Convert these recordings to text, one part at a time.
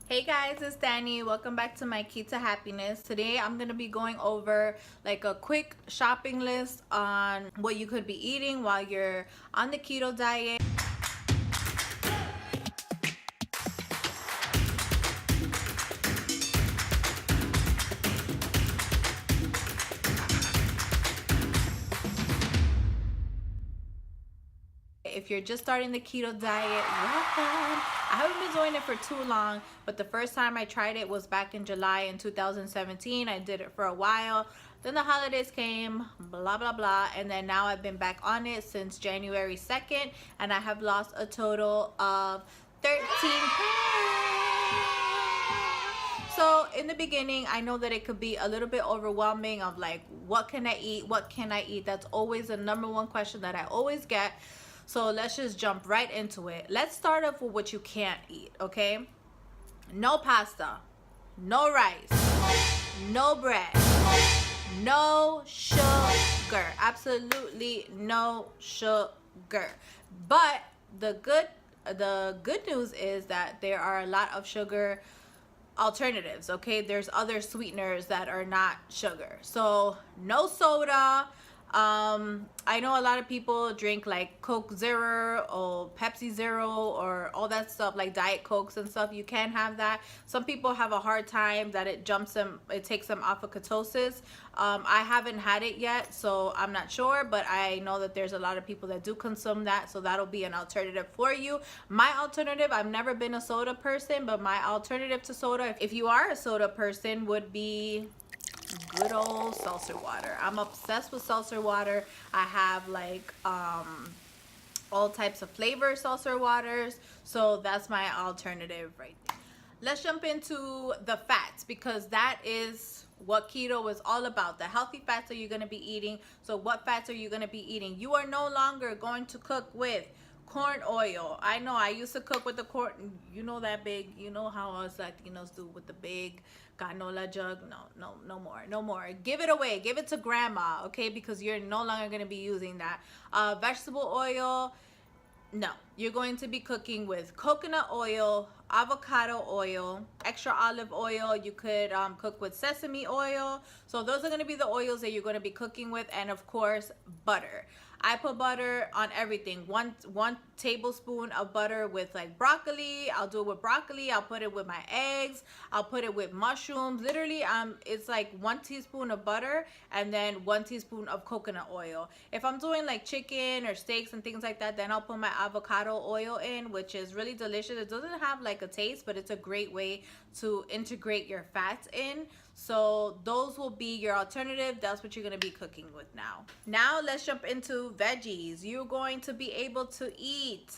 Hey guys, it's Danny. Welcome back to my Keto Happiness. Today I'm going to be going over like a quick shopping list on what you could be eating while you're on the keto diet. If you're just starting the keto diet, welcome. I haven't been doing it for too long, but the first time I tried it was back in July in 2017. I did it for a while. Then the holidays came, blah, blah, blah. And then now I've been back on it since January 2nd, and I have lost a total of 13 pounds. So in the beginning, I know that it could be a little bit overwhelming of like, what can I eat? What can I eat? That's always the number one question that I always get. So let's just jump right into it. Let's start off with what you can't eat, okay? No pasta, no rice, no bread, no sugar. Absolutely no sugar. But the good news is that there are a lot of sugar alternatives, okay? There's other sweeteners that are not sugar. So no soda. I know a lot of people drink like Coke Zero or Pepsi Zero or all that stuff, like Diet Cokes and stuff. You can have that. Some people have a hard time that it takes them off of ketosis. I haven't had it yet, so I'm not sure, but I know that there's a lot of people that do consume that, so that'll be an alternative for you. My alternative, I've never been a soda person, but my alternative to soda, if you are a soda person, would be good old seltzer water. I'm obsessed with seltzer water. I have like all types of flavor seltzer waters, so that's my alternative right there. Let's jump into the fats, because that is what keto is all about. The healthy fats are you going to be eating. So what fats are you going to be eating? You are no longer going to cook with corn oil. I know I used to cook with the corn, you know, that big, you know how us Latinos do with the big canola jug. No more. Give it away. Give it to grandma, okay? Because you're no longer going to be using that. Vegetable oil, no. You're going to be cooking with coconut oil, avocado oil, extra olive oil. You could cook with sesame oil. So those are going to be the oils that you're going to be cooking with, and of course butter. I put butter on everything. One tablespoon of butter with like broccoli. I'll do it with broccoli. I'll put it with my eggs. I'll put it with mushrooms. Literally, it's like 1 teaspoon of butter and then 1 teaspoon of coconut oil. If I'm doing like chicken or steaks and things like that, then I'll put my avocado oil in, which is really delicious. It doesn't have like a taste, but it's a great way to integrate your fats in. So those will be your alternative. That's what you're going to be cooking with now. Now let's jump into veggies. You're going to be able to eat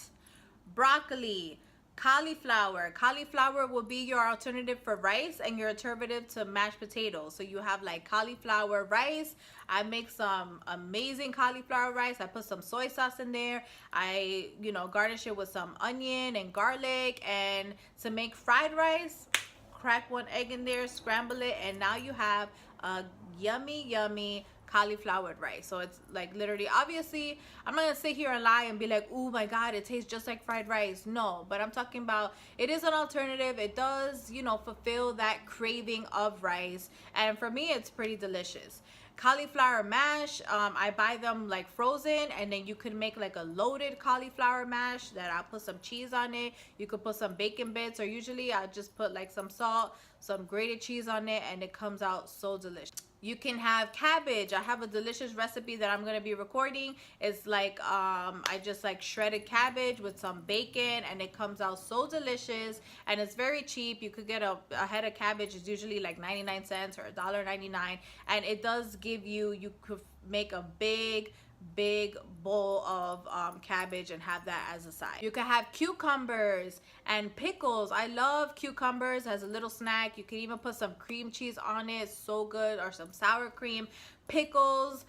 broccoli, cauliflower. Cauliflower will be your alternative for rice and your alternative to mashed potatoes. So you have like cauliflower rice. I make some amazing cauliflower rice. I put some soy sauce in there. I, garnish it with some onion and garlic. And to make fried rice, crack 1 egg in there, scramble it, and now you have a yummy cauliflower rice. So it's like literally, obviously I'm not gonna sit here and lie and be like, oh my god, it tastes just like fried rice. No, but I'm talking about, it is an alternative. It does, fulfill that craving of rice, and for me it's pretty delicious. Cauliflower mash, I buy them like frozen, and then you could make like a loaded cauliflower mash that I'll put some cheese on it. You could put some bacon bits, or usually I'll just put like some salt, some grated cheese on it, and it comes out so delicious. You can have cabbage. I have a delicious recipe that I'm gonna be recording. It's like I just like shredded cabbage with some bacon, and it comes out so delicious, and it's very cheap. You could get a head of cabbage is usually like 99 cents or $1.99, and it does give you could make a big bowl of cabbage and have that as a side. You can have cucumbers and pickles. I love cucumbers as a little snack. You can even put some cream cheese on it, so good, or some sour cream. Pickles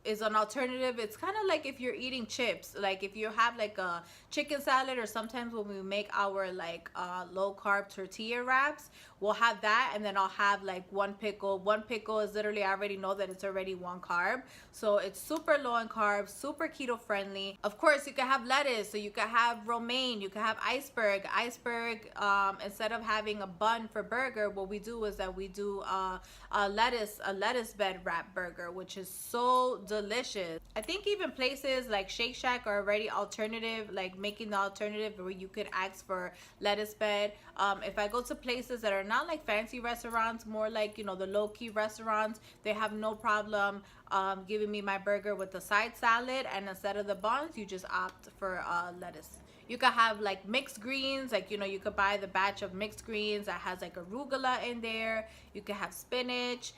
is an alternative. It's kind of like if you're eating chips, like if you have like a chicken salad, or sometimes when we make our like low carb tortilla wraps, we'll have that, and then I'll have like one pickle. One pickle is literally, I already know that it's already one carb, so it's super low in carbs, super keto friendly. Of course, you can have lettuce, so you can have romaine, you can have iceberg. Instead of having a bun for burger, what we do is that we do a lettuce bed wrap burger, which is so delicious. I think even places like Shake Shack are already alternative, like making the alternative where you could ask for lettuce bed. If I go to places that are not like fancy restaurants, more like, you know, the low-key restaurants, they have no problem giving me my burger with the side salad, and instead of the buns, you just opt for lettuce. You could have like mixed greens, like, you know, you could buy the batch of mixed greens that has like arugula in there. You could have spinach,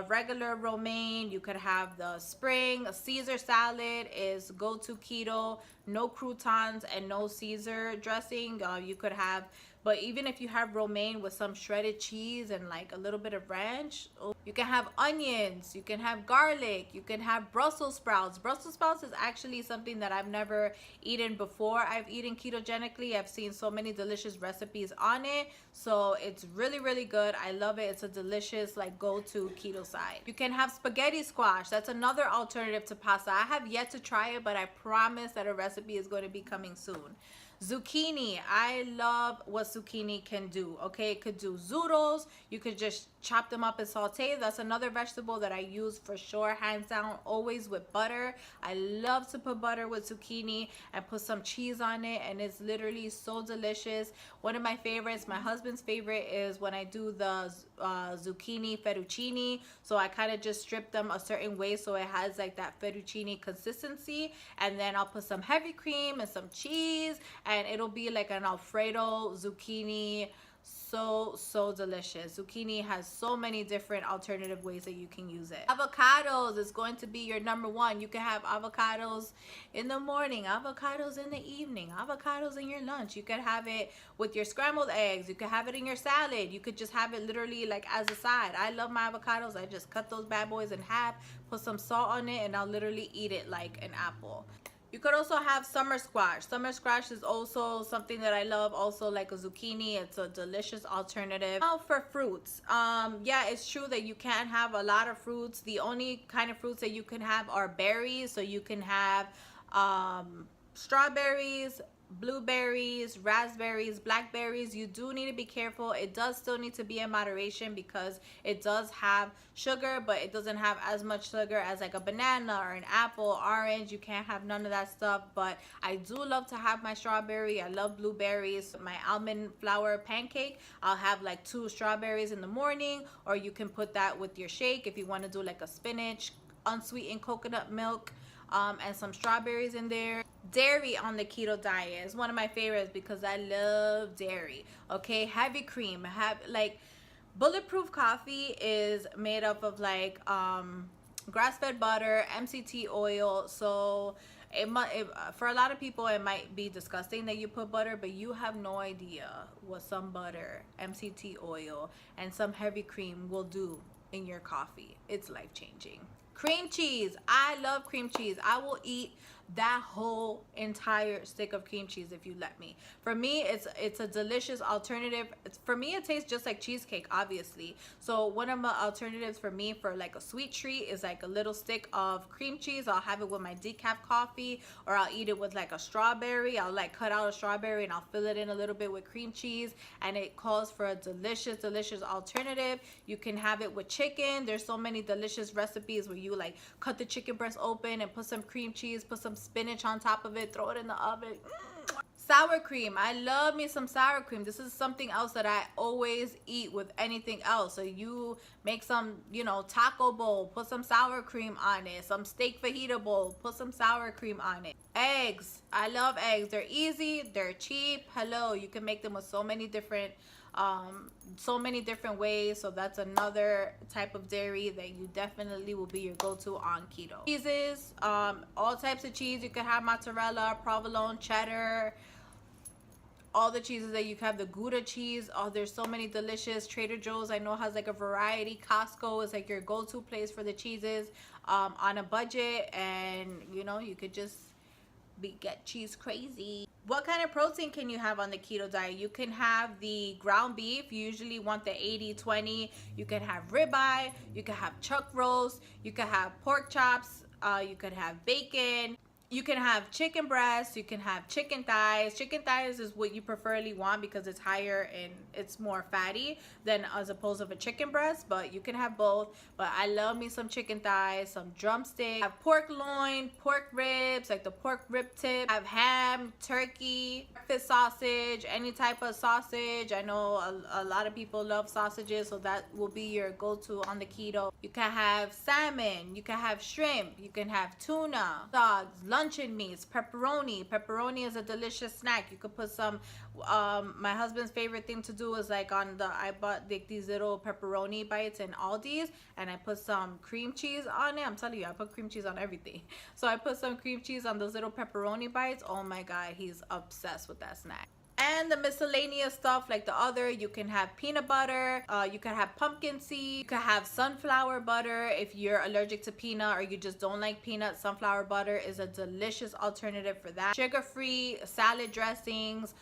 regular romaine. You could have the spring. A Caesar salad is go-to keto, no croutons and no Caesar dressing. You could have, but even if you have romaine with some shredded cheese and like a little bit of ranch, you can have onions, you can have garlic, you can have Brussels sprouts. Brussels sprouts is actually something that I've never eaten before I've eaten ketogenically. I've seen so many delicious recipes on it, so it's really, really good. I love it. It's a delicious like go-to keto side. You can have spaghetti squash. That's another alternative to pasta. I have yet to try it, but I promise that a recipe is going to be coming soon. Zucchini, I love what zucchini can do. Okay, it could do zoodles. You could just chop them up and saute. That's another vegetable that I use for sure, hands down, always with butter. I love to put butter with zucchini and put some cheese on it, and it's literally so delicious. One of my favorites, my husband's favorite, is when I do the zucchini fettuccine. So I kind of just strip them a certain way so it has like that fettuccine consistency, and then I'll put some heavy cream and some cheese, and it'll be like an Alfredo zucchini. So delicious. Zucchini has so many different alternative ways that you can use it. Avocados is going to be your number one. You can have avocados in the morning, avocados in the evening, avocados in your lunch. You could have it with your scrambled eggs. You could have it in your salad. You could just have it literally like as a side. I love my avocados. I just cut those bad boys in half, put some salt on it, and I'll literally eat it like an apple. You could also have summer squash. Summer squash is also something that I love, also like a zucchini. It's a delicious alternative. Now for fruits, yeah, it's true that you can't have a lot of fruits. The only kind of fruits that you can have are berries. So you can have strawberries, blueberries, raspberries, blackberries. You do need to be careful. It does still need to be in moderation because it does have sugar, but it doesn't have as much sugar as like a banana or an apple, orange. You can't have none of that stuff, but I do love to have my strawberry. I love blueberries. My almond flour pancake, I'll have like 2 strawberries in the morning, or you can put that with your shake if you want to do like a spinach, unsweetened coconut milk, and some strawberries in there. Dairy on the keto diet is one of my favorites because I love dairy. Okay, heavy cream, like bulletproof coffee is made up of like grass-fed butter, MCT oil. So for a lot of people it might be disgusting that you put butter, but you have no idea what some butter, MCT oil, and some heavy cream will do in your coffee. It's life-changing. Cream cheese. I love cream cheese. I will eat that whole entire stick of cream cheese if you let me. For me, it's a delicious alternative. For me, it tastes just like cheesecake, obviously. So one of my alternatives for me for like a sweet treat is like a little stick of cream cheese. I'll have it with my decaf coffee, or I'll eat it with like a strawberry. I'll like cut out a strawberry and I'll fill it in a little bit with cream cheese, and it calls for a delicious alternative. You can have it with chicken. There's so many delicious recipes where you like cut the chicken breast open and put some cream cheese, put some spinach on top of it, throw it in the oven. Sour cream. I love me some sour cream. This is something else that I always eat with anything else. So you make some, you know, taco bowl, put some sour cream on it. Some steak fajita bowl, put some sour cream on it. Eggs. I love eggs. They're easy, they're cheap. Hello, you can make them with so many different ways. So that's another type of dairy that you definitely will be your go-to on keto. Cheeses, all types of cheese. You can have mozzarella, provolone, cheddar, all the cheeses that you can have. The Gouda cheese, oh, there's so many delicious. Trader Joe's I know has like a variety. Costco is like your go-to place for the cheeses on a budget, and you know, you could just get cheese crazy. What kind of protein can you have on the keto diet? You can have the ground beef. You usually want the 80-20. You can have ribeye, you can have chuck roast, you can have pork chops, you could have bacon, you can have chicken breasts, you can have chicken thighs. Chicken thighs is what you preferably want because it's higher and it's more fatty than as opposed to a chicken breast, but you can have both. But I love me some chicken thighs, some drumsticks, have pork loin, pork ribs, like the pork rib tip, have ham, turkey, breakfast sausage, any type of sausage. I know a lot of people love sausages, so that will be your go-to on the keto. You can have salmon, you can have shrimp, you can have tuna, dogs, luncheon meats, pepperoni. Pepperoni is a delicious snack. You could put some my husband's favorite thing to do is like I bought like these little pepperoni bites in Aldi's, and I put some cream cheese on it. I'm telling you, I put cream cheese on everything. So I put some cream cheese on those little pepperoni bites. Oh my god, he's obsessed with that snack. And the miscellaneous stuff like the other, you can have peanut butter, you can have pumpkin seed, you can have sunflower butter if you're allergic to peanut or you just don't like peanut. Sunflower butter is a delicious alternative for that. Sugar-free salad dressings,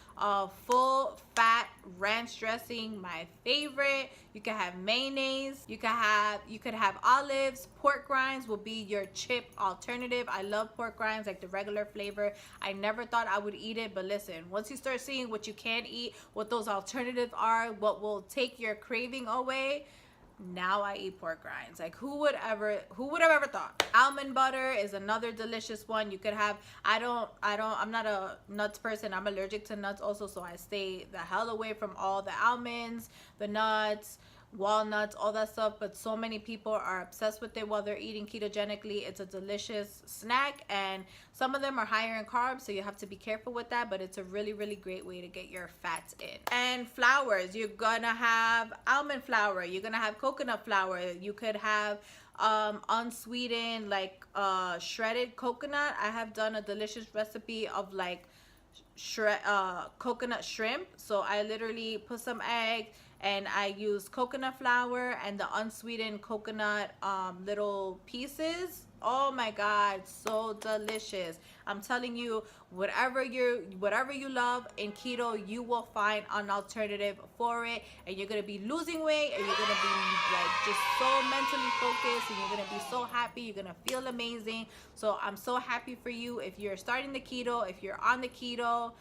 full fat ranch dressing, my favorite. You can have mayonnaise, you could have olives. Pork rinds will be your chip alternative. I love pork rinds, like the regular flavor. I never thought I would eat it, but listen, once you start seeing what you can eat, what those alternatives are, what will take your craving away, now I eat pork rinds. Like who would have ever thought? Almond butter is another delicious one. You could have, I'm not a nuts person. I'm allergic to nuts also, so I stay the hell away from all the almonds, the nuts, walnuts, all that stuff. But so many people are obsessed with it while they're eating ketogenically. It's a delicious snack, and some of them are higher in carbs, so you have to be careful with that, but it's a really, really great way to get your fats in. And flours, you're gonna have almond flour, you're gonna have coconut flour, you could have unsweetened like shredded coconut. I have done a delicious recipe of like coconut shrimp. So I literally put some egg and I use coconut flour and the unsweetened coconut little pieces. Oh my god, so delicious. I'm telling you, whatever you love in keto, you will find an alternative for it, and you're gonna be losing weight, and you're gonna be like just so mentally focused, and you're gonna be so happy. You're gonna feel amazing. So I'm so happy for you if you're starting the keto, if you're on the keto.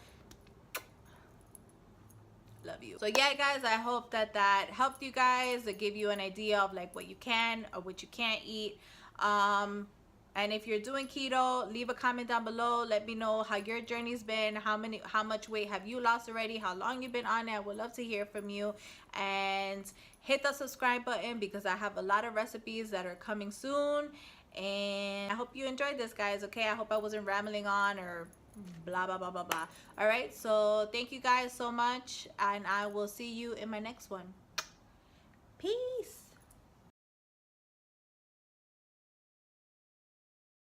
Love you. So yeah guys, I hope that helped you guys, to give you an idea of like what you can or what you can't eat. And if you're doing keto, leave a comment down below. Let me know how your journey's been, how much weight have you lost already, how long you've been on it. I would love to hear from you. And hit the subscribe button because I have a lot of recipes that are coming soon. And I hope you enjoyed this, guys. Okay, I hope I wasn't rambling on or blah blah blah blah blah. All right, so thank you guys so much, and I will see you in my next one. Peace.